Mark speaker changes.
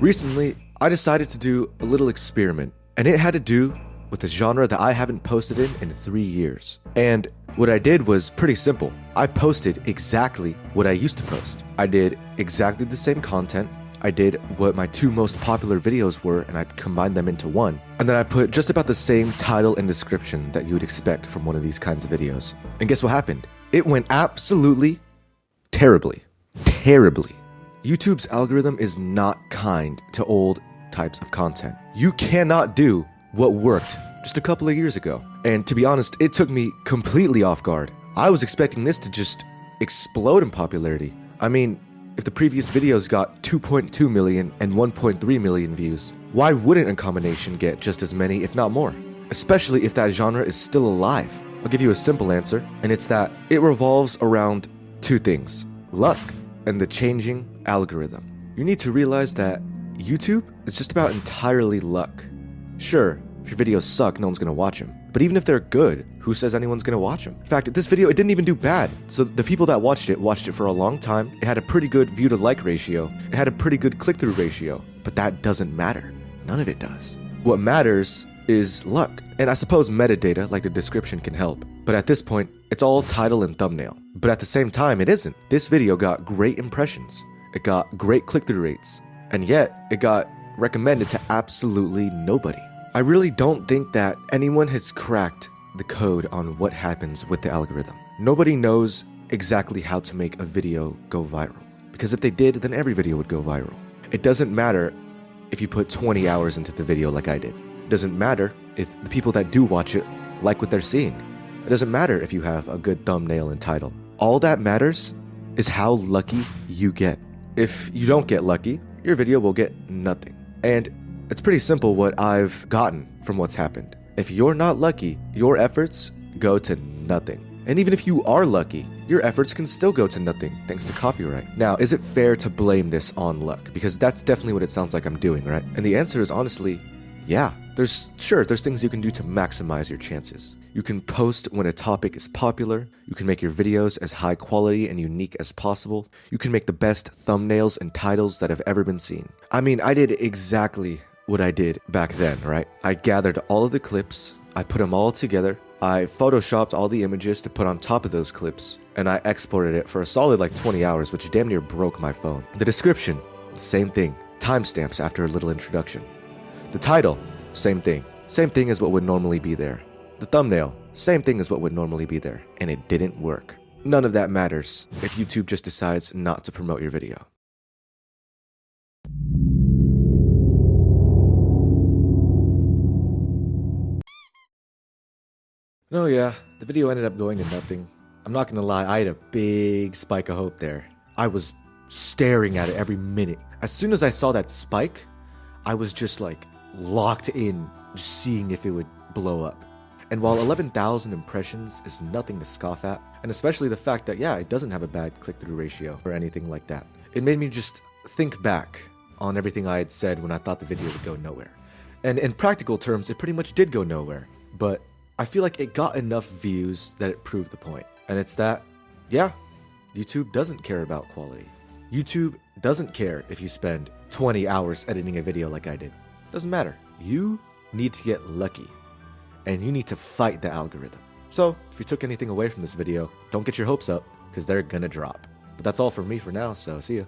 Speaker 1: Recently, I decided to do a little experiment, and it had to do with a genre that I haven't posted in 3 years. And what I did was pretty simple. I posted exactly what I used to post. I did exactly the same content. I did what my 2 most popular videos were, and I combined them into one. And then I put just about the same title and description that you would expect from one of these kinds of videos. And guess what happened? It went absolutely terribly. Terribly. YouTube's algorithm is not kind to old types of content. You cannot do what worked just a couple of years ago. And to be honest, it took me completely off guard. I was expecting this to just explode in popularity. I mean, if the previous videos got 2.2 million and 1.3 million views, why wouldn't a combination get just as many, if not more? Especially if that genre is still alive. I'll give you a simple answer, and it's that it revolves around 2 things: luck and the changing algorithm. You need to realize that YouTube is just about entirely luck. Sure, if your videos suck, no one's gonna watch them. But even if they're good, who says anyone's gonna watch them? In fact, this video, it didn't even do bad. So the people that watched it for a long time. It had a pretty good view to like ratio. It had a pretty good click-through ratio. But that doesn't matter. None of it does. What matters is luck. And I suppose metadata, like the description, can help. But at this point, it's all title and thumbnail. But at the same time, it isn't. This video got great impressions. It got great click-through rates. And yet, it got recommended to absolutely nobody. I really don't think that anyone has cracked the code on what happens with the algorithm. Nobody knows exactly how to make a video go viral. Because if they did, then every video would go viral. It doesn't matter if you put 20 hours into the video like I did. It doesn't matter if the people that do watch it like what they're seeing. It doesn't matter if you have a good thumbnail and title. All that matters is how lucky you get. If you don't get lucky, your video will get nothing. And it's pretty simple what I've gotten from what's happened. If you're not lucky, your efforts go to nothing. And even if you are lucky, your efforts can still go to nothing thanks to copyright. Now, is it fair to blame this on luck? Because that's definitely what it sounds like I'm doing, right? And the answer is honestly, yeah. There's things you can do to maximize your chances. You can post when a topic is popular. You can make your videos as high quality and unique as possible. You can make the best thumbnails and titles that have ever been seen. I mean, I did exactly what I did back then, right? I gathered all of the clips, I put them all together, I photoshopped all the images to put on top of those clips, and I exported it for a solid like 20 hours, which damn near broke my phone. The description, same thing. Timestamps after a little introduction. The title, same thing. Same thing as what would normally be there. The thumbnail, same thing as what would normally be there. And it didn't work. None of that matters if YouTube just decides not to promote your video. Oh yeah, the video ended up going to nothing. I'm not gonna lie, I had a big spike of hope there. I was staring at it every minute. As soon as I saw that spike, I was just like locked in, just seeing if it would blow up. And while 11,000 impressions is nothing to scoff at, and especially the fact that, yeah, it doesn't have a bad click-through ratio or anything like that, it made me just think back on everything I had said when I thought the video would go nowhere. And in practical terms, it pretty much did go nowhere. But I feel like it got enough views that it proved the point. And it's that, yeah, YouTube doesn't care about quality. YouTube doesn't care if you spend 20 hours editing a video like I did. Doesn't matter. You need to get lucky. And you need to fight the algorithm. So, if you took anything away from this video, don't get your hopes up, because they're gonna drop. But that's all from me for now, so see ya.